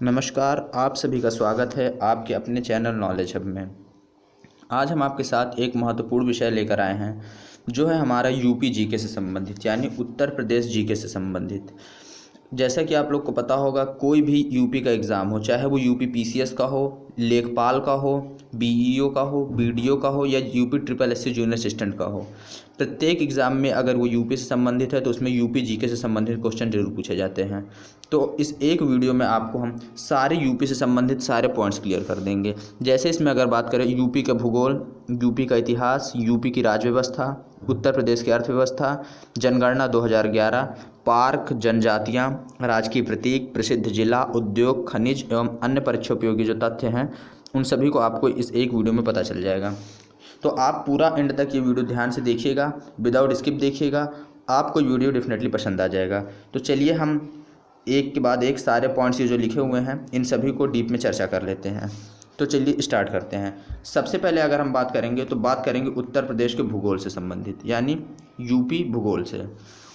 नमस्कार, आप सभी का स्वागत है आपके अपने चैनल नॉलेज हब में। आज हम आपके साथ एक महत्वपूर्ण विषय लेकर आए हैं जो है हमारा यूपी जीके से संबंधित यानी उत्तर प्रदेश जीके से संबंधित। जैसा कि आप लोग को पता होगा, कोई भी यूपी का एग्ज़ाम हो, चाहे वो यूपी पीसीएस का हो, लेखपाल का हो, बीईओ का हो, बीडीओ का हो या UP triple SC junior assistant का हो, प्रत्येक एग्ज़ाम में अगर वो यूपी से संबंधित है तो उसमें यूपी जीके से संबंधित क्वेश्चन जरूर पूछे जाते हैं। तो इस एक वीडियो में आपको हम सारे यूपी से संबंधित सारे पॉइंट्स क्लियर कर देंगे। जैसे इसमें अगर बात करें यूपी का भूगोल, यूपी का इतिहास, यूपी की राज्य व्यवस्था, उत्तर प्रदेश की अर्थव्यवस्था, जनगणना 2011, पार्क, जनजातियाँ, राजकीय प्रतीक, प्रसिद्ध जिला, उद्योग, खनिज एवं अन्य परीक्षा उपयोगी जो तथ्य हैं उन सभी को आपको इस एक वीडियो में पता चल जाएगा। तो आप पूरा एंड तक ये वीडियो ध्यान से देखिएगा, विदाउट स्किप देखिएगा, आपको वीडियो डेफिनेटली पसंद आ जाएगा। तो चलिए हम एक के बाद एक सारे पॉइंट्स ये जो लिखे हुए हैं इन सभी को डीप में चर्चा कर लेते हैं। तो चलिए स्टार्ट करते हैं। सबसे पहले अगर हम बात करेंगे तो बात करेंगे उत्तर प्रदेश के भूगोल से संबंधित यानी यूपी भूगोल से।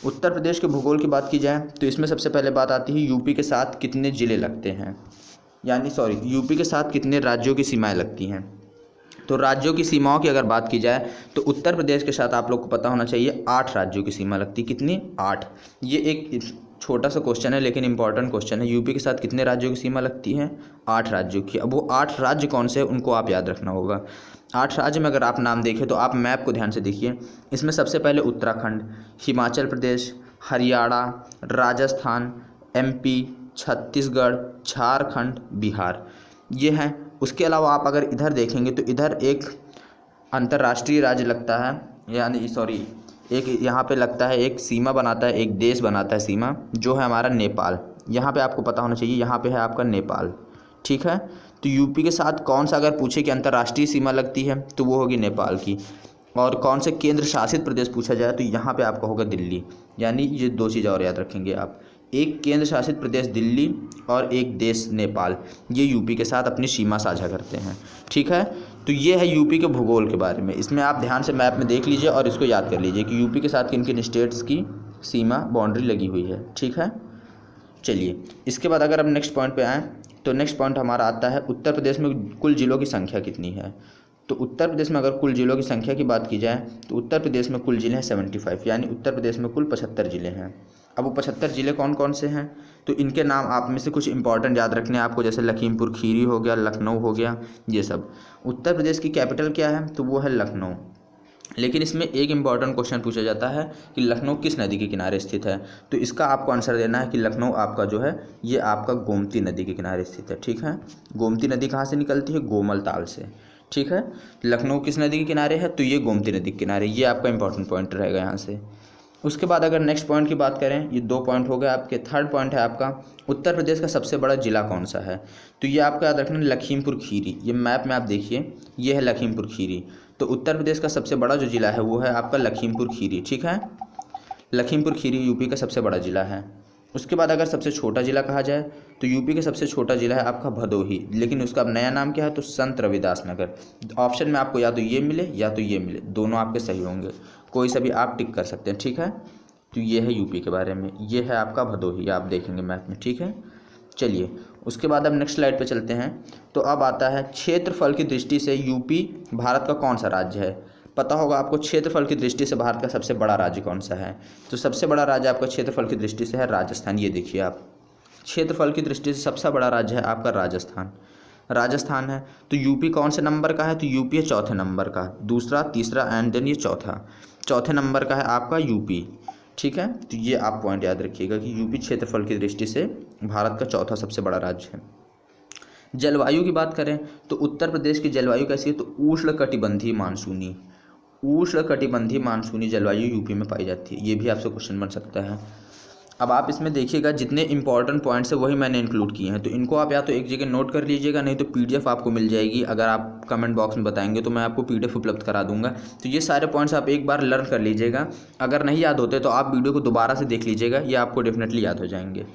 उत्तर प्रदेश के भूगोल की बात की जाए तो इसमें सबसे पहले बात आती है यूपी के साथ कितने ज़िले लगते हैं, यूपी के साथ कितने राज्यों की सीमाएं लगती हैं। तो राज्यों की सीमाओं की अगर बात की जाए तो उत्तर प्रदेश के साथ आप लोग को पता होना चाहिए 8 राज्यों की सीमा लगती है। कितनी? 8। ये एक छोटा सा क्वेश्चन है लेकिन इंपॉर्टेंट क्वेश्चन है। यूपी के साथ कितने राज्यों की सीमा लगती है? 8 राज्यों की। अब वो 8 राज्य कौन से हैं उनको आप याद रखना होगा। 8 राज्य में अगर आप नाम देखें तो आप मैप को ध्यान से देखिए। इसमें सबसे पहले उत्तराखंड, हिमाचल प्रदेश, हरियाणा, राजस्थान, एमपी, छत्तीसगढ़, झारखंड, बिहार, ये हैं। उसके अलावा आप अगर इधर देखेंगे तो इधर एक अंतर्राष्ट्रीय राज्य लगता है एक यहाँ पे लगता है, एक सीमा बनाता है, एक देश बनाता है सीमा, जो है हमारा नेपाल। यहाँ पे आपको पता होना चाहिए, यहाँ पे है आपका नेपाल। ठीक है। तो यूपी के साथ कौन सा अगर पूछे कि अंतर्राष्ट्रीय सीमा लगती है तो वो होगी नेपाल की। और कौन से केंद्र शासित प्रदेश पूछा जाए तो यहाँ पे आपका होगा दिल्ली। यानी ये 2 चीज़ और याद रखेंगे आप, एक केंद्र शासित प्रदेश दिल्ली और एक देश नेपाल, ये यूपी के साथ अपनी सीमा साझा करते हैं। ठीक है। तो ये है यूपी के भूगोल के बारे में। इसमें आप ध्यान से मैप में देख लीजिए और इसको याद कर लीजिए कि यूपी के साथ किन किन स्टेट्स की सीमा बाउंड्री लगी हुई है। ठीक है। चलिए इसके बाद अगर हम नेक्स्ट पॉइंट पे आएँ तो नेक्स्ट पॉइंट हमारा आता है उत्तर प्रदेश में कुल जिलों की संख्या कितनी है। तो उत्तर प्रदेश में अगर कुल जिलों की संख्या की बात की जाए तो उत्तर प्रदेश में कुल जिले हैं 75, यानी उत्तर प्रदेश में कुल 75 जिले हैं। अब वो 75 जिले कौन कौन से हैं तो इनके नाम आप में से कुछ इंपॉर्टेंट याद रखने हैं आपको, जैसे लखीमपुर खीरी हो गया, लखनऊ हो गया, ये सब। उत्तर प्रदेश की कैपिटल क्या है तो वो है लखनऊ। लेकिन इसमें एक इम्पॉर्टेंट क्वेश्चन पूछा जाता है कि लखनऊ किस नदी के किनारे स्थित है। तो इसका आपको आंसर देना है कि लखनऊ आपका जो है ये आपका गोमती नदी के किनारे स्थित है। ठीक है। गोमती नदी कहाँ से निकलती है? गोमल ताल से। ठीक है। लखनऊ किस नदी के किनारे है तो ये गोमती नदी के किनारे। ये आपका इंपॉर्टेंट पॉइंट रहेगा यहाँ से। उसके बाद अगर नेक्स्ट पॉइंट की बात करें, ये 2 पॉइंट हो गए आपके। थर्ड पॉइंट है आपका उत्तर प्रदेश का सबसे बड़ा जिला कौन सा है। तो ये आपको याद रखना लखीमपुर खीरी। ये मैप में आप देखिए, ये है लखीमपुर खीरी। तो उत्तर प्रदेश का सबसे बड़ा जो जिला है वो है आपका लखीमपुर खीरी। ठीक है। लखीमपुर खीरी यूपी का सबसे बड़ा जिला है। उसके बाद अगर सबसे छोटा जिला कहा जाए तो यूपी का सबसे छोटा जिला है आपका भदोही, लेकिन उसका अब नया नाम क्या है तो संत रविदास नगर। ऑप्शन में आपको या तो ये मिले या तो ये मिले, दोनों आपके सही होंगे, कोई सा भी आप टिक कर सकते हैं। ठीक है। तो ये है यूपी के बारे में, ये है आपका भदोही, आप देखेंगे मैप में। ठीक है। चलिए उसके बाद अब नेक्स्ट स्लाइड पे चलते हैं। तो अब आता है क्षेत्रफल की दृष्टि से यूपी भारत का कौन सा राज्य है। पता होगा आपको क्षेत्रफल की दृष्टि से भारत का सबसे बड़ा राज्य कौन सा है। तो सबसे बड़ा राज्य आपका क्षेत्रफल की दृष्टि से है राजस्थान। ये देखिए आप, क्षेत्रफल की दृष्टि से सबसे बड़ा राज्य है आपका राजस्थान है। तो यूपी कौन से नंबर का है तो यूपी है चौथे नंबर का, दूसरा, तीसरा एंड देन ये चौथे नंबर का है आपका यूपी। ठीक है। तो ये आप पॉइंट याद रखिएगा कि यूपी क्षेत्रफल की दृष्टि से भारत का चौथा सबसे बड़ा राज्य है। जलवायु की बात करें तो उत्तर प्रदेश की जलवायु कैसी है तो उष्णकटिबंधीय मानसूनी जलवायु यूपी में पाई जाती है। ये भी आपसे क्वेश्चन बन सकता है। अब आप इसमें देखिएगा जितने इंपॉर्टेंट पॉइंट्स है वही मैंने इंक्लूड किए हैं, तो इनको आप या तो एक जगह नोट कर लीजिएगा, नहीं तो पीडीएफ आपको मिल जाएगी। अगर आप कमेंट बॉक्स में बताएंगे तो मैं आपको पीडीएफ उपलब्ध करा दूंगा। तो ये सारे पॉइंट्स आप एक बार लर्न कर लीजिएगा। अगर नहीं याद होते तो आप वीडियो को दोबारा से देख लीजिएगा, ये आपको डेफिनेटली याद हो जाएंगे।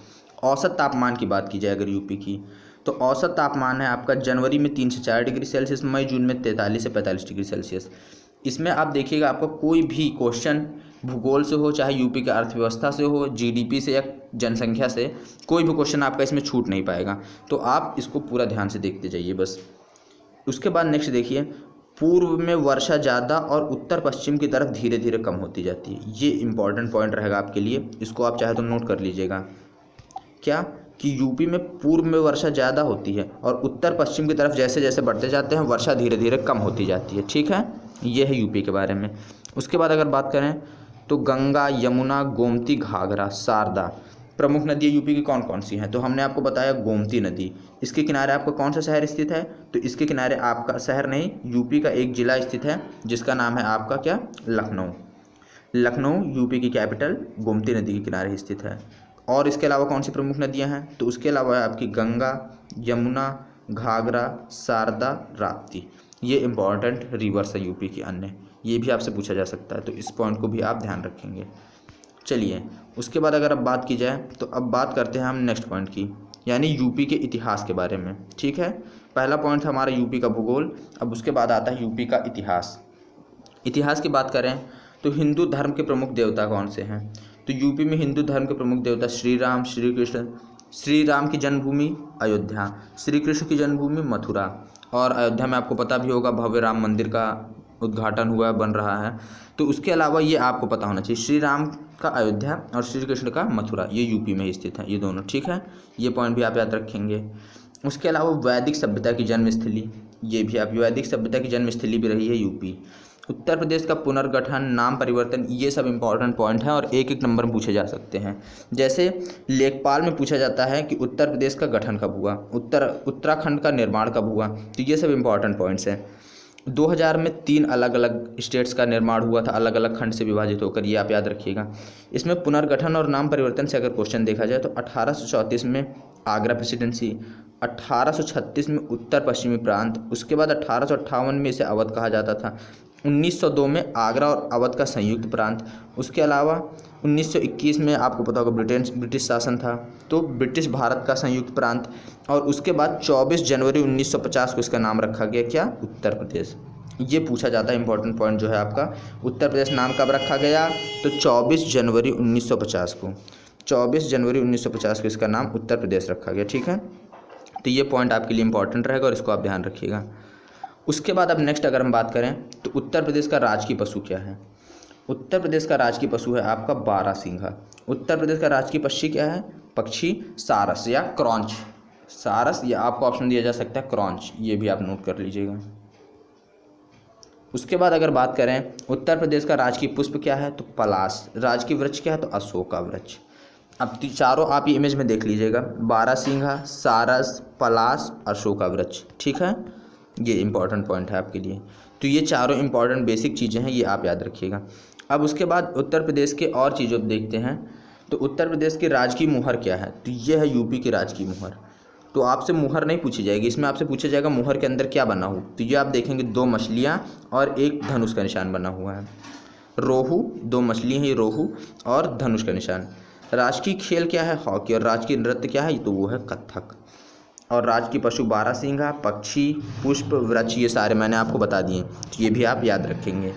औसत तापमान की बात की जाए अगर यूपी की, तो औसत तापमान है आपका जनवरी में 3 से 4 डिग्री सेल्सियस, मई जून में 43 से 45 डिग्री सेल्सियस। इसमें आप देखिएगा आपको कोई भी क्वेश्चन भूगोल से हो, चाहे यूपी की अर्थव्यवस्था से हो, जीडीपी से या जनसंख्या से, कोई भी क्वेश्चन आपका इसमें छूट नहीं पाएगा। तो आप इसको पूरा ध्यान से देखते जाइए बस। उसके बाद नेक्स्ट देखिए, पूर्व में वर्षा ज़्यादा और उत्तर पश्चिम की तरफ धीरे धीरे कम होती जाती है। ये इंपॉर्टेंट पॉइंट रहेगा आपके लिए, इसको आप चाहे तो नोट कर लीजिएगा। क्या कि यूपी में पूर्व में वर्षा ज़्यादा होती है और उत्तर पश्चिम की तरफ जैसे जैसे बढ़ते जाते हैं वर्षा धीरे धीरे कम होती जाती है। ठीक है, ये है यूपी के बारे में। उसके बाद अगर बात करें तो गंगा, यमुना, गोमती, घाघरा, शारदा प्रमुख नदी यूपी की कौन कौन सी हैं? तो हमने आपको बताया गोमती नदी। इसके किनारे आपका कौन सा शहर स्थित है? तो इसके किनारे आपका शहर नहीं, यूपी का एक ज़िला स्थित है जिसका नाम है आपका क्या? लखनऊ। लखनऊ यूपी की कैपिटल गोमती नदी के किनारे स्थित है। और इसके अलावा कौन सी प्रमुख नदियां हैं? तो उसके अलावा है आपकी गंगा, यमुना, घाघरा, शारदा, राप्ती। ये इंपॉर्टेंट रिवर्स है यूपी की अन्य, ये भी आपसे पूछा जा सकता है, तो इस पॉइंट को भी आप ध्यान रखेंगे। चलिए, उसके बाद अगर अब बात की जाए तो अब बात करते हैं हम नेक्स्ट पॉइंट की, यानी यूपी के इतिहास के बारे में। ठीक है, पहला पॉइंट था हमारा यूपी का भूगोल, अब उसके बाद आता है यूपी का इतिहास। इतिहास की बात करें तो हिंदू धर्म के प्रमुख देवता कौन से हैं? तो यूपी में हिंदू धर्म के प्रमुख देवता श्री राम, श्री कृष्ण। श्री राम की जन्मभूमि अयोध्या, श्री कृष्ण की जन्मभूमि मथुरा, और अयोध्या में आपको पता भी होगा भव्य राम मंदिर का उद्घाटन हुआ, बन रहा है। तो उसके अलावा ये आपको पता होना चाहिए, श्री राम का अयोध्या और श्री कृष्ण का मथुरा, ये यूपी में स्थित है, ये दोनों। ठीक है, ये पॉइंट भी आप याद रखेंगे। उसके अलावा वैदिक सभ्यता की जन्मस्थली, ये भी आप, वैदिक सभ्यता की जन्मस्थली भी रही है यूपी। उत्तर प्रदेश का पुनर्गठन, नाम परिवर्तन, ये सब इंपॉर्टेंट पॉइंट हैं और एक एक नंबर में पूछे जा सकते हैं। जैसे लेखपाल में पूछा जाता है कि उत्तर प्रदेश का गठन कब हुआ, उत्तराखंड का निर्माण कब हुआ, तो ये सब इंपॉर्टेंट पॉइंट्स हैं। 2000 में 3 अलग अलग स्टेट्स का निर्माण हुआ था, अलग अलग खंड से विभाजित होकर, ये आप याद रखिएगा। इसमें पुनर्गठन और नाम परिवर्तन से अगर क्वेश्चन देखा जाए तो 1834 में आगरा प्रेसिडेंसी, 1836 में उत्तर पश्चिमी प्रांत, उसके बाद 1858 में इसे अवध कहा जाता था, 1902 में आगरा और अवध का संयुक्त प्रांत, उसके अलावा 1921 में आपको पता होगा ब्रिटिश शासन था, तो ब्रिटिश भारत का संयुक्त प्रांत, और उसके बाद 24 जनवरी 1950 को इसका नाम रखा गया क्या? उत्तर प्रदेश। ये पूछा जाता है इंपॉर्टेंट पॉइंट जो है आपका, उत्तर प्रदेश नाम कब रखा गया? तो 24 जनवरी 1950 को, 24 जनवरी 1950 को इसका नाम उत्तर प्रदेश रखा गया। ठीक है, तो ये पॉइंट आपके लिए इंपॉर्टेंट रहेगा और इसको आप ध्यान रखिएगा। उसके बाद अब नेक्स्ट अगर हम बात करें तो उत्तर प्रदेश का राजकीय पशु क्या है? उत्तर प्रदेश का राजकीय पशु है आपका बारहसिंघा। उत्तर प्रदेश का राजकीय पक्षी क्या है? पक्षी सारस या क्रॉन्च, सारस, या आपको ऑप्शन दिया जा सकता है क्रॉन्च, ये भी आप नोट कर लीजिएगा। उसके बाद अगर बात करें उत्तर प्रदेश का राजकीय पुष्प क्या है? तो पलाश। राजकीय वृक्ष क्या है? तो अशोका वृक्ष। अब चारों आप ये इमेज में देख लीजिएगा, बारहसिंघा, सारस, पलाश, अशोका वृक्ष। ठीक है, ये इंपॉर्टेंट पॉइंट है आपके लिए। तो ये चारों इंपॉर्टेंट बेसिक चीज़ें हैं, ये आप याद रखिएगा। अब उसके बाद उत्तर प्रदेश के और चीज़ों को देखते हैं। तो उत्तर प्रदेश की राजकीय मुहर क्या है? तो ये है यूपी की राजकीय मुहर। तो आपसे मुहर नहीं पूछी जाएगी, इसमें आपसे पूछा जाएगा मुहर के अंदर क्या बना हो। तो ये आप देखेंगे 2 मछलियाँ और एक धनुष का निशान बना हुआ है। रोहू, 2 मछली हैं, ये रोहू और धनुष का निशान। राजकीय खेल क्या है? हॉकी। और राजकीय नृत्य क्या है? तो वो है कथक। और राजकीय पशु बारहसिंघा, पक्षी, पुष्प, वृक्ष, ये सारे मैंने आपको बता दिए, तो ये भी आप याद रखेंगे।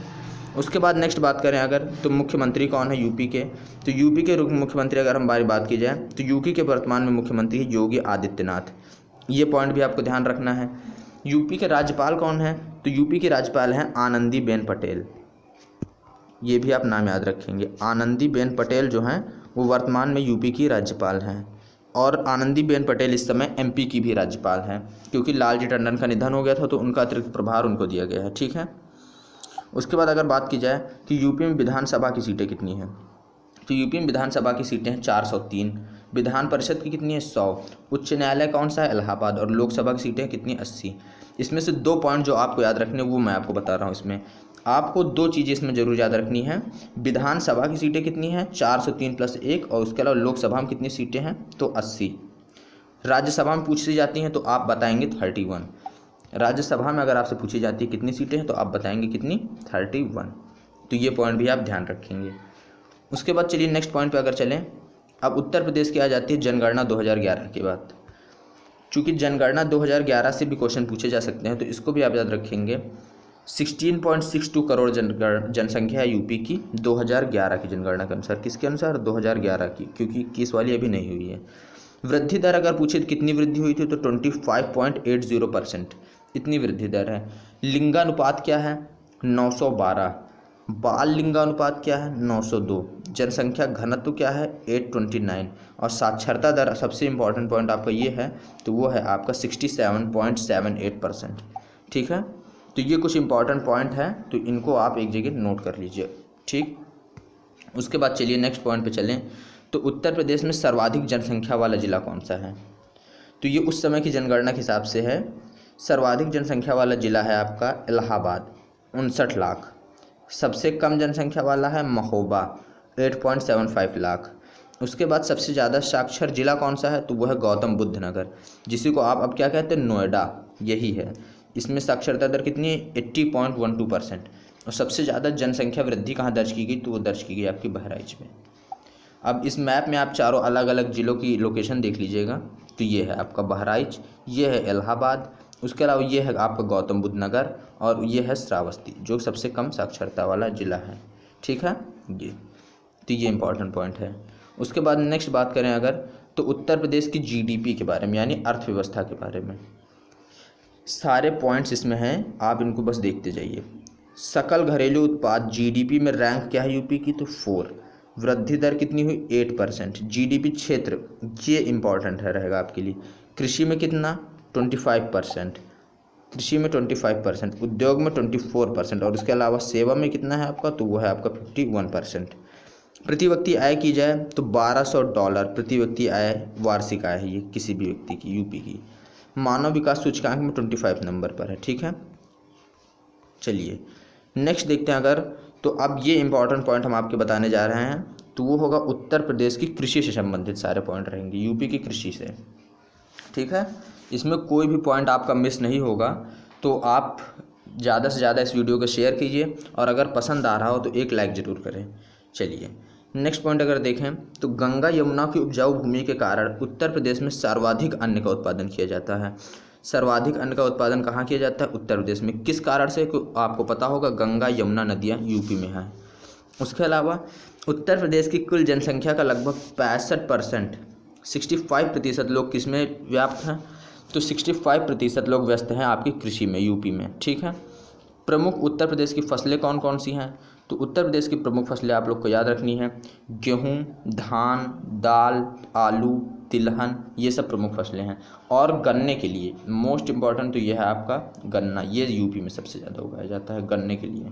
उसके बाद नेक्स्ट बात करें अगर तो मुख्यमंत्री कौन है यूपी के? तो यूपी के मुख्यमंत्री अगर हमारी बात की जाए तो यूपी के वर्तमान में मुख्यमंत्री है योगी आदित्यनाथ। ये पॉइंट भी आपको ध्यान रखना है। यूपी के राज्यपाल कौन है? तो यूपी के राज्यपाल हैं आनंदीबेन पटेल, ये भी आप नाम याद रखेंगे। आनंदीबेन पटेल जो हैं वो वर्तमान में यूपी की राज्यपाल हैं, और आनंदीबेन पटेल इस समय एमपी की भी राज्यपाल हैं, क्योंकि लालजी टंडन का निधन हो गया था तो उनका अतिरिक्त प्रभार उनको दिया गया है। ठीक है, उसके बाद अगर बात की जाए कि यूपी में विधानसभा की सीटें कितनी हैं? तो यूपी में विधानसभा की सीटें हैं 403, विधान परिषद की कितनी है? 100, उच्च न्यायालय कौन सा है? इलाहाबाद, और लोकसभा की सीटें कितनी? 80। इसमें से 2 पॉइंट जो आपको याद रखने वो मैं आपको बता रहा हूँ। इसमें आपको 2 चीज़ें इसमें जरूर याद रखनी है। विधानसभा की सीटें कितनी हैं? 403 + 1, और उसके अलावा लोकसभा में कितनी सीटें हैं? तो 80। राज्यसभा में पूछी जाती हैं तो आप बताएंगे 31। राज्यसभा में अगर आपसे पूछी जाती है कितनी सीटें हैं तो आप बताएंगे कितनी? 31। तो ये पॉइंट भी आप ध्यान रखेंगे। उसके बाद चलिए नेक्स्ट पॉइंट पे अगर चलें, अब उत्तर प्रदेश की आ जाती है जनगणना 2011 की बात। चूँकि जनगणना 2011 से भी क्वेश्चन पूछे जा सकते हैं तो इसको भी आप याद रखेंगे। 16.62 करोड़ जनसंख्या है यूपी की 2011 की जनगणना के अनुसार। किसके अनुसार? 2011 की, क्योंकि 21 वाली अभी नहीं हुई है। वृद्धि दर अगर पूछे तो कितनी वृद्धि हुई थी, तो 25.80% इतनी वृद्धि दर है। लिंगानुपात क्या है? 912। बाल लिंगानुपात क्या है? 902। जनसंख्या घनत्व क्या है? 829। और साक्षरता दर, सबसे इम्पॉर्टेंट पॉइंट आपका ये है, तो वो है आपका 67.78%। ठीक है, तो ये कुछ इंपॉर्टेंट पॉइंट है, तो इनको आप एक जगह नोट कर लीजिए। ठीक, उसके बाद चलिए नेक्स्ट पॉइंट पे चलें। तो उत्तर प्रदेश में सर्वाधिक जनसंख्या वाला ज़िला कौन सा है? तो ये उस समय की जनगणना के हिसाब से है। सर्वाधिक जनसंख्या वाला ज़िला है आपका इलाहाबाद, 59 लाख। सबसे कम जनसंख्या वाला है महोबा, 8.75 लाख। उसके बाद सबसे ज़्यादा साक्षर जिला कौन सा है? तो वो है गौतम बुद्ध नगर, जिसी को आप अब क्या कहते हैं? नोएडा, यही है। इसमें साक्षरता दर कितनी है? 80.12%। और सबसे ज़्यादा जनसंख्या वृद्धि कहाँ दर्ज की गई? तो वो दर्ज की गई आपकी बहराइच में। अब इस मैप में आप चारों अलग अलग ज़िलों की लोकेशन देख लीजिएगा। तो ये है आपका बहराइच, ये है इलाहाबाद, उसके अलावा ये है आपका गौतम बुद्ध नगर, और ये है श्रावस्ती, जो सबसे कम साक्षरता वाला ज़िला है। ठीक है, ये तो ये इंपॉर्टेंट पॉइंट है। उसके बाद नेक्स्ट बात करें अगर, तो उत्तर प्रदेश की जीडीपी के बारे में, यानी अर्थव्यवस्था के बारे में। सारे पॉइंट्स इसमें हैं, आप इनको बस देखते जाइए। सकल घरेलू उत्पाद जीडीपी में रैंक क्या है यूपी की? तो 4। वृद्धि दर कितनी हुई? 8%। जीडीपी क्षेत्र, ये इंपॉर्टेंट है रहेगा आपके लिए। कृषि में कितना? 25%। कृषि में 25%, उद्योग में 24%, और उसके अलावा सेवा में कितना है आपका? तो वो है आपका 51%। प्रति व्यक्ति आय की जाए तो $1200 प्रति व्यक्ति आय, वार्षिक आय है ये किसी भी व्यक्ति की यूपी की। मानव विकास सूचकांक में 25 नंबर पर है। ठीक है, चलिए नेक्स्ट देखते हैं अगर, तो अब ये इंपॉर्टेंट पॉइंट हम आपके बताने जा रहे हैं, तो वो होगा उत्तर प्रदेश की कृषि से संबंधित सारे पॉइंट रहेंगे, यूपी की कृषि से। ठीक है, इसमें कोई भी पॉइंट आपका मिस नहीं होगा, तो आप ज़्यादा से ज़्यादा इस वीडियो को शेयर कीजिए, और अगर पसंद आ रहा हो तो एक लाइक ज़रूर करें। चलिए नेक्स्ट पॉइंट अगर देखें, तो गंगा यमुना की उपजाऊ भूमि के कारण उत्तर प्रदेश में सर्वाधिक अन्न का उत्पादन किया जाता है। सर्वाधिक अन्न का उत्पादन कहाँ किया जाता है? उत्तर प्रदेश में। किस कारण से? आपको पता होगा, गंगा यमुना नदियाँ यूपी में हैं। उसके अलावा उत्तर प्रदेश की कुल जनसंख्या का लगभग 65%, 65% लोग किस में व्याप्त हैं? तो 65% लोग व्यस्त हैं आपकी कृषि में यूपी में। ठीक है, प्रमुख उत्तर प्रदेश की फसलें कौन कौन सी हैं? तो उत्तर प्रदेश की प्रमुख फसलें आप लोग को याद रखनी है, गेहूँ, धान, दाल, आलू, तिलहन, ये सब प्रमुख फसलें हैं। और गन्ने के लिए मोस्ट इम्पॉर्टेंट तो ये है आपका गन्ना, ये यूपी में सबसे ज़्यादा उगाया जाता है गन्ने के लिए।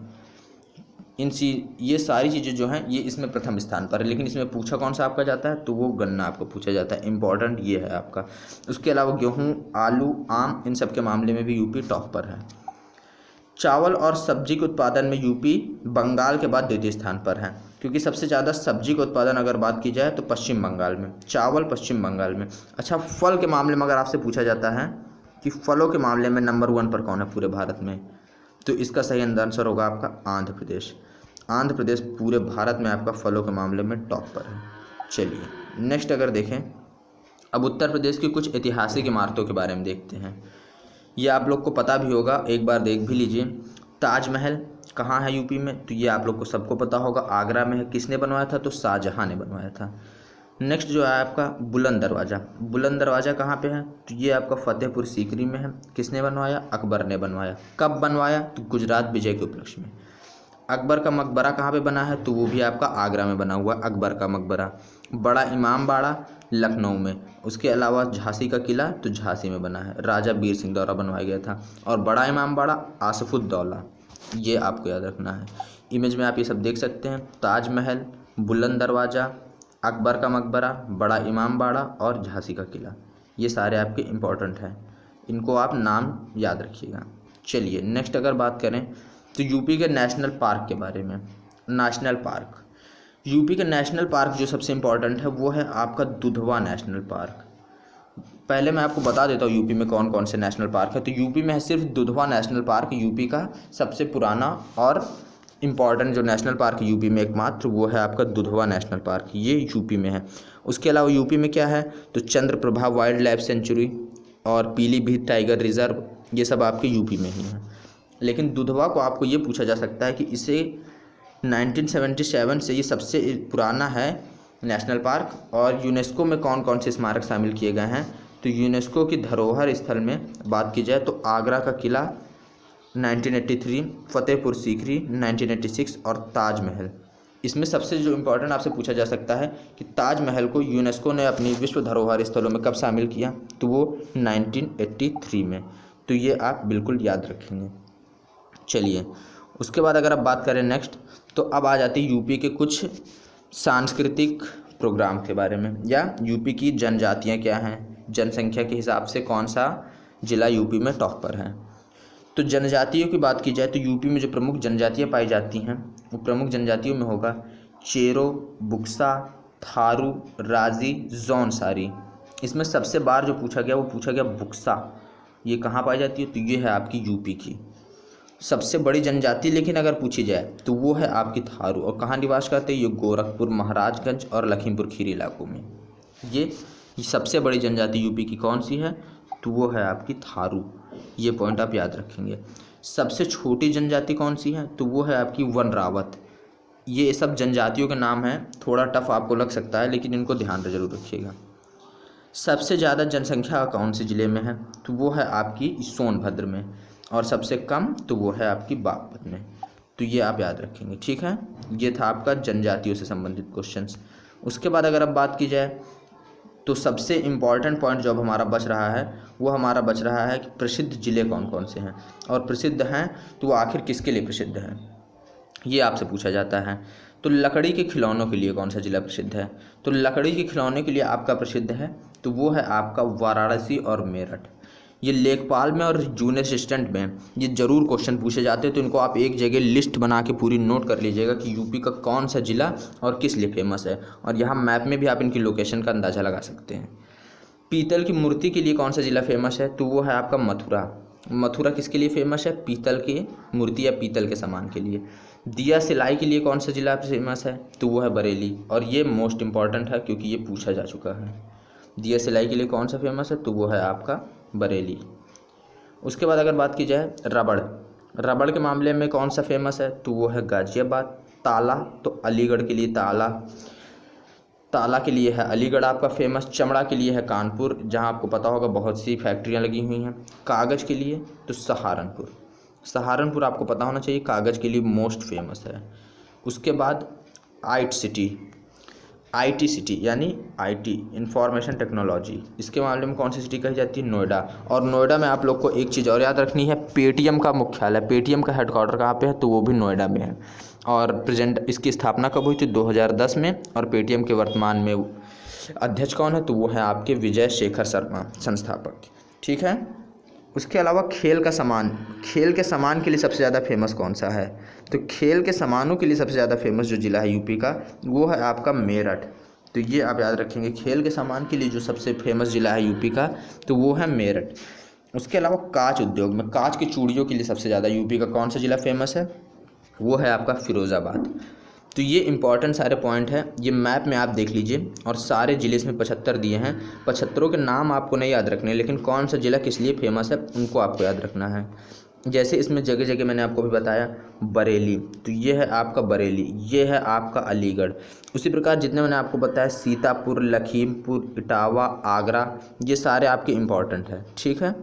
ये सारी चीज़ें जो हैं ये इसमें प्रथम स्थान पर है, लेकिन इसमें पूछा कौन सा आपका जाता है? तो वो गन्ना आपको पूछा जाता है, इम्पॉर्टेंट ये है आपका। उसके अलावा गेहूँ, आलू, आम, इन सब के मामले में भी यूपी टॉप पर है। चावल और सब्जी के उत्पादन में यूपी बंगाल के बाद द्वितीय स्थान पर है, क्योंकि सबसे ज़्यादा सब्जी का उत्पादन अगर बात की जाए तो पश्चिम बंगाल में, चावल पश्चिम बंगाल में। अच्छा, फल के मामले में अगर आपसे पूछा जाता है कि फलों के मामले में नंबर 1 पर कौन है पूरे भारत में, तो इसका सही आंसर होगा आपका आंध्र प्रदेश। आंध्र प्रदेश पूरे भारत में आपका फलों के मामले में टॉप पर है। चलिए नेक्स्ट अगर देखें, अब उत्तर प्रदेश की कुछ ऐतिहासिक इमारतों के बारे में देखते हैं। ये आप लोग को पता भी होगा, एक बार देख भी लीजिए। ताजमहल कहाँ है यूपी में? तो ये आप लोग को सबको पता होगा, आगरा में है। किसने बनवाया था? तो शाहजहाँ ने बनवाया था। नेक्स्ट जो है आपका बुलंद दरवाज़ा, बुलंद दरवाज़ा कहाँ पे है? तो ये आपका फतेहपुर सीकरी में है। किसने बनवाया? अकबर ने बनवाया। कब बनवाया? तो गुजरात विजय के उपलक्ष्य में। अकबर का मकबरा कहाँ पे बना है? तो वो भी आपका आगरा में बना हुआ अकबर का मकबरा। बड़ा इमाम बाड़ा लखनऊ में। उसके अलावा झांसी का किला तो झांसी में बना है, राजा वीर सिंह द्वारा बनवाया गया था। और बड़ा इमाम बाड़ा आसफुद्दौला, ये आपको याद रखना है। इमेज में आप ये सब देख सकते हैं, ताजमहल, बुलंद दरवाज़ा, अकबर का मकबरा, बड़ा इमाम बाड़ा और झांसी का किला, ये सारे आपके इम्पोर्टेंट हैं, इनको आप नाम याद रखिएगा। चलिए नेक्स्ट अगर बात करें तो यूपी के नेशनल पार्क के बारे में। नेशनल पार्क, यूपी का नेशनल पार्क जो सबसे इम्पॉर्टेंट है वो है आपका दुधवा नेशनल पार्क। पहले मैं आपको बता देता हूँ यूपी में कौन कौन से नेशनल पार्क है। तो यूपी में है सिर्फ दुधवा नेशनल पार्क, यूपी का सबसे पुराना और इम्पॉर्टेंट जो नेशनल पार्क है यूपी में एकमात्र, वो है आपका दुधवा नेशनल पार्क, ये यूपी में है। उसके अलावा यूपी में क्या है? तो चंद्रप्रभा वाइल्ड लाइफ सेंचुरी और पीलीभीत टाइगर रिजर्व, ये सब आपके यूपी में ही है। लेकिन दुधवा को आपको ये पूछा जा सकता है कि इसे 1977 से ये सबसे पुराना है नेशनल पार्क, और यूनेस्को में कौन कौन से स्मारक शामिल किए गए हैं। तो यूनेस्को की धरोहर स्थल में बात की जाए तो आगरा का किला 1983, फतेहपुर सीकरी 1986 और ताजमहल। इसमें सबसे जो इम्पोर्टेंट आपसे पूछा जा सकता है कि ताजमहल को यूनेस्को ने अपनी विश्व धरोहर स्थलों में कब शामिल किया, तो वो 1983 में। तो ये आप बिल्कुल याद रखेंगे। चलिए, उसके बाद अगर आप बात करें नेक्स्ट, तो अब आ जाती है यूपी के कुछ सांस्कृतिक प्रोग्राम के बारे में, या यूपी की जनजातियाँ क्या हैं, जनसंख्या के हिसाब से कौन सा ज़िला यूपी में टॉप पर है। तो जनजातियों की बात की जाए तो यूपी में जो प्रमुख जनजातियाँ पाई जाती हैं वो प्रमुख जनजातियों में होगा चेरो, बुक्सा, थारू, राजी, जौनसारी। इसमें सबसे बार जो पूछा गया वो पूछा गया बुक्सा। ये कहाँ पाई जाती है, तो ये है आपकी यूपी की सबसे बड़ी जनजाति। लेकिन अगर पूछी जाए तो वो है आपकी थारू, और कहाँ निवास करते हैं, ये गोरखपुर, महाराजगंज और लखीमपुर खीरी इलाकों में। ये सबसे बड़ी जनजाति यूपी की कौन सी है, तो वो है आपकी थारू। ये पॉइंट आप याद रखेंगे। सबसे छोटी जनजाति कौन सी है, तो वो है आपकी वन रावत। ये सब जनजातियों के नाम हैं, थोड़ा टफ आपको लग सकता है लेकिन इनको ध्यान जरूर रखिएगा। सबसे ज़्यादा जनसंख्या कौन से ज़िले में है, तो वो है आपकी सोनभद्र में, और सबसे कम तो वो है आपकी बागपत में। तो ये आप याद रखेंगे, ठीक है। ये था आपका जनजातियों से संबंधित क्वेश्चंस। उसके बाद अगर अब बात की जाए तो सबसे इम्पॉर्टेंट पॉइंट जो अब हमारा बच रहा है वो हमारा बच रहा है कि प्रसिद्ध ज़िले कौन कौन से हैं, और प्रसिद्ध हैं तो वो आखिर किसके लिए प्रसिद्ध हैं, ये आपसे पूछा जाता है। तो लकड़ी के खिलौनों के लिए कौन सा ज़िला प्रसिद्ध है, तो लकड़ी के खिलौने के लिए आपका प्रसिद्ध है तो वो है आपका वाराणसी और मेरठ। ये लेखपाल में और जूनियर असिस्टेंट में ये जरूर क्वेश्चन पूछे जाते हैं, तो इनको आप एक जगह लिस्ट बना के पूरी नोट कर लीजिएगा कि यूपी का कौन सा ज़िला और किस लिए फेमस है, और यहाँ मैप में भी आप इनकी लोकेशन का अंदाज़ा लगा सकते हैं। पीतल की मूर्ति के लिए कौन सा ज़िला फेमस है, तो वो है आपका मथुरा। मथुरा किसके लिए फेमस है, पीतल की मूर्ति या पीतल के सामान के लिए। दिया सिलाई के लिए कौन सा ज़िला फेमस है, तो वो है बरेली, और ये मोस्ट इम्पॉर्टेंट है क्योंकि ये पूछा जा चुका है। दिया सिलाई के लिए कौन सा फेमस है, तो वो है आपका बरेली। उसके बाद अगर बात की जाए रबड़, रबड़ के मामले में कौन सा फेमस है, तो वो है गाजियाबाद। ताला तो अलीगढ़ के लिए ताला, ताला के लिए है अलीगढ़ आपका फेमस। चमड़ा के लिए है कानपुर, जहां आपको पता होगा बहुत सी फैक्ट्रियां लगी हुई हैं। कागज़ के लिए तो सहारनपुर, सहारनपुर आपको पता होना चाहिए, कागज़ के लिए मोस्ट फेमस है। उसके बाद आईटी सिटी, आईटी सिटी यानी आईटी इंफॉर्मेशन टेक्नोलॉजी, इसके मामले में कौन सी सिटी कही जाती है, नोएडा। और नोएडा में आप लोग को एक चीज़ और याद रखनी है, पेटीएम का मुख्यालय, पेटीएम का हेडक्वार्टर कहाँ पे है, तो वो भी नोएडा में है। और प्रेजेंट इसकी स्थापना कब हुई थी, 2010 में। और पेटीएम के वर्तमान में अध्यक्ष कौन है, तो वो है आपके विजय शेखर शर्मा, संस्थापक, ठीक है। उसके अलावा खेल का सामान, खेल के सामान के लिए सबसे ज़्यादा फेमस कौन सा है, तो खेल के सामानों के लिए सबसे ज़्यादा फेमस जो ज़िला है यूपी का वो है आपका मेरठ। तो ये आप याद रखेंगे, खेल के सामान के लिए जो सबसे फेमस ज़िला है यूपी का तो वो है मेरठ। उसके अलावा कांच उद्योग में, कांच की चूड़ियों के लिए सबसे ज़्यादा यूपी का कौन सा ज़िला फेमस है, वो है आपका फिरोज़ाबाद। तो ये इंपॉर्टेंट सारे पॉइंट हैं, ये मैप में आप देख लीजिए, और सारे ज़िले इसमें 75 दिए हैं। 75 के नाम आपको नहीं याद रखने, लेकिन कौन सा ज़िला किस लिए फेमस है उनको आपको याद रखना है। जैसे इसमें जगह जगह मैंने आपको भी बताया, बरेली तो ये है आपका बरेली, ये है आपका अलीगढ़। उसी प्रकार जितने मैंने आपको बताया सीतापुर, लखीमपुर, इटावा, आगरा, ये सारे आपके इम्पॉर्टेंट है, ठीक है।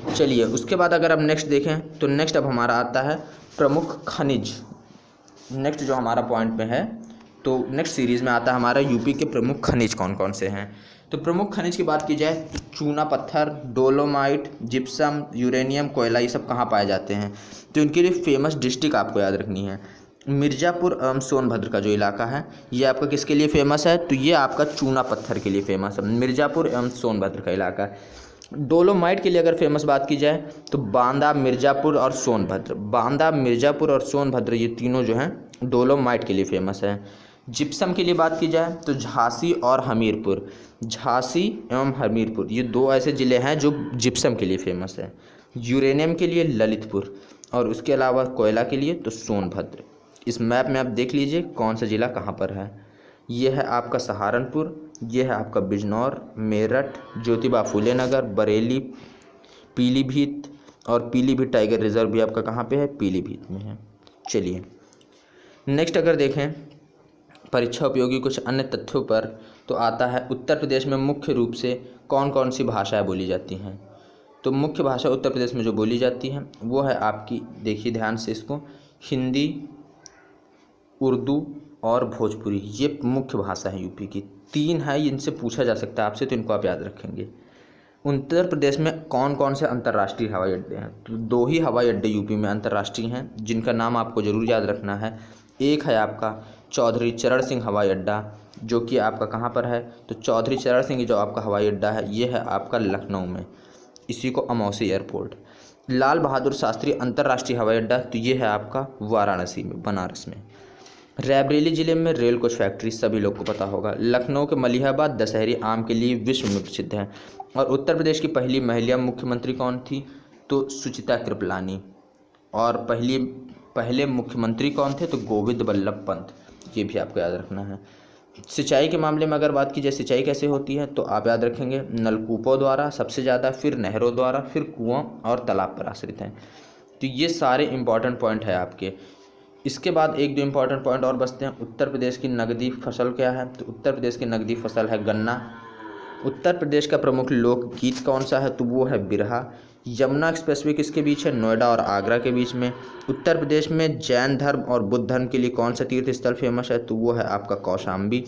चलिए, उसके बाद अगर अब नेक्स्ट देखें तो नेक्स्ट अब हमारा आता है प्रमुख खनिज। नेक्स्ट जो हमारा पॉइंट में है, तो नेक्स्ट सीरीज़ में आता है हमारा यूपी के प्रमुख खनिज कौन कौन से हैं। तो प्रमुख खनिज की बात की जाए तो चूना पत्थर, डोलोमाइट, जिप्सम, यूरेनियम, कोयला, ये सब कहाँ पाए जाते हैं, तो इनके लिए फेमस डिस्ट्रिक्ट आपको याद रखनी है। मिर्ज़ापुर एवं सोनभद्र का जो इलाका है ये आपका किसके लिए फेमस है, तो ये आपका चूना पत्थर के लिए फेमस है, मिर्ज़ापुर एवं सोनभद्र का इलाका। डोलोमाइट के लिए अगर फेमस बात की जाए तो बांदा, मिर्ज़ापुर और सोनभद्र, बांदा, मिर्ज़ापुर और सोनभद्र ये तीनों जो हैं डोलोमाइट के लिए फेमस है। जिप्सम के लिए बात की जाए तो झांसी और हमीरपुर, झांसी एवं हमीरपुर ये दो ऐसे ज़िले हैं जो जिप्सम के लिए फेमस है। यूरेनियम के लिए ललितपुर, और उसके अलावा कोयला के लिए तो सोनभद्र। इस मैप में आप देख लीजिए कौन सा ज़िला कहाँ पर है। ये है आपका सहारनपुर, ये है आपका बिजनौर, मेरठ, ज्योतिबा फूले नगर, बरेली, पीलीभीत, और पीलीभीत टाइगर रिजर्व भी आपका कहाँ पे है, पीलीभीत में है। चलिए नेक्स्ट अगर देखें परीक्षा उपयोगी कुछ अन्य तथ्यों पर, तो आता है उत्तर प्रदेश में मुख्य रूप से कौन कौन सी भाषाएं बोली जाती हैं। तो मुख्य भाषा उत्तर प्रदेश में जो बोली जाती हैं वो है आपकी, देखिए ध्यान से इसको, हिंदी, उर्दू और भोजपुरी। ये मुख्य भाषा है यूपी की। 3 है, इनसे पूछा जा सकता है आपसे, तो इनको आप याद रखेंगे। उत्तर प्रदेश में कौन कौन से अंतर्राष्ट्रीय हवाई अड्डे हैं, तो 2 ही हवाई अड्डे यूपी में अंतर्राष्ट्रीय हैं, जिनका नाम आपको ज़रूर याद रखना है। एक है आपका चौधरी चरण सिंह हवाई अड्डा, जो कि आपका कहाँ पर है, तो चौधरी चरण सिंह जो आपका हवाई अड्डा है ये है आपका लखनऊ में, इसी को अमौसी एयरपोर्ट। लाल बहादुर शास्त्री अंतर्राष्ट्रीय हवाई अड्डा, तो ये है आपका वाराणसी में, बनारस में। रायबरेली जिले में रेल कोच फैक्ट्री सभी लोग को पता होगा। लखनऊ के मलिहाबाद दशहरी आम के लिए विश्व में प्रसिद्ध है। और उत्तर प्रदेश की पहली महिला मुख्यमंत्री कौन थी, तो सुचिता कृपलानी। और पहले मुख्यमंत्री कौन थे, तो गोविंद बल्लभ पंत। ये भी आपको याद रखना है। सिंचाई के मामले में अगर बात की जाए, सिंचाई कैसे होती है, तो आप याद रखेंगे नलकूपों द्वारा सबसे ज़्यादा, फिर नहरों द्वारा, फिर कुआं और तालाब पर आश्रित हैं। तो ये सारे इंपॉर्टेंट पॉइंट है आपके। इसके बाद 1-2 इंपॉर्टेंट पॉइंट और बचते हैं। उत्तर प्रदेश की नकदी फसल क्या है, तो उत्तर प्रदेश की नकदी फसल है गन्ना। उत्तर प्रदेश का प्रमुख लोकगीत कौन सा है, तो वो है बिरहा। यमुना एक्सप्रेसवे किसके बीच है, नोएडा और आगरा के बीच में। उत्तर प्रदेश में जैन धर्म और बुद्ध धर्म के लिए कौन सा तीर्थ स्थल फेमस है, तो वो है आपका कौशाम्बी।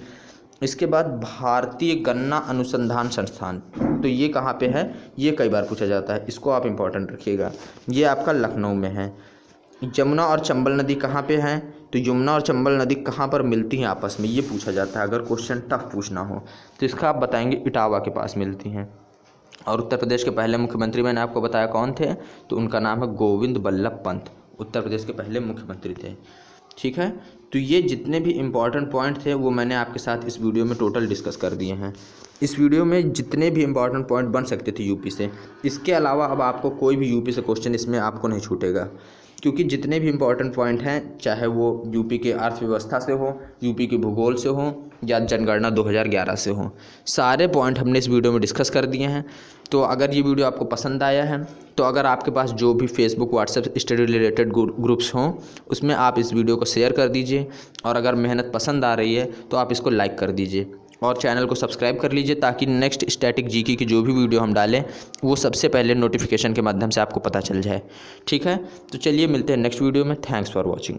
इसके बाद भारतीय गन्ना अनुसंधान संस्थान, तो ये कहाँ पे है, ये कई बार पूछा जाता है, इसको आप इंपॉर्टेंट रखिएगा। ये आपका लखनऊ में है। यमुना और चंबल नदी कहाँ पे हैं, तो यमुना और चंबल नदी कहाँ पर मिलती हैं आपस में, ये पूछा जाता है अगर क्वेश्चन टफ पूछना हो, तो इसका आप बताएंगे इटावा के पास मिलती हैं। और उत्तर प्रदेश के पहले मुख्यमंत्री मैंने आपको बताया कौन थे, तो उनका नाम है गोविंद बल्लभ पंत, उत्तर प्रदेश के पहले मुख्यमंत्री थे। ठीक है, तो ये जितने भी इम्पॉर्टेंट पॉइंट थे वो मैंने आपके साथ इस वीडियो में टोटल डिस्कस कर दिए हैं। इस वीडियो में जितने भी इम्पॉर्टेंट पॉइंट बन सकते थे यूपी से, इसके अलावा अब आपको कोई भी यूपी से क्वेश्चन इसमें आपको नहीं छूटेगा, क्योंकि जितने भी इम्पॉर्टेंट पॉइंट हैं, चाहे वो यूपी के अर्थव्यवस्था से हो, यूपी के भूगोल से हो, या जनगणना 2011 से हो, सारे पॉइंट हमने इस वीडियो में डिस्कस कर दिए हैं। तो अगर ये वीडियो आपको पसंद आया है, तो अगर आपके पास जो भी Facebook WhatsApp study related groups हों, उसमें आप इस वीडियो को शेयर कर दीजिए। और अगर मेहनत पसंद आ रही है तो आप इसको लाइक कर दीजिए और चैनल को सब्सक्राइब कर लीजिए, ताकि नेक्स्ट स्टैटिक जीके की जो भी वीडियो हम डालें वो सबसे पहले नोटिफिकेशन के माध्यम से आपको पता चल जाए। ठीक है, तो चलिए मिलते हैं नेक्स्ट वीडियो में। Thanks for watching.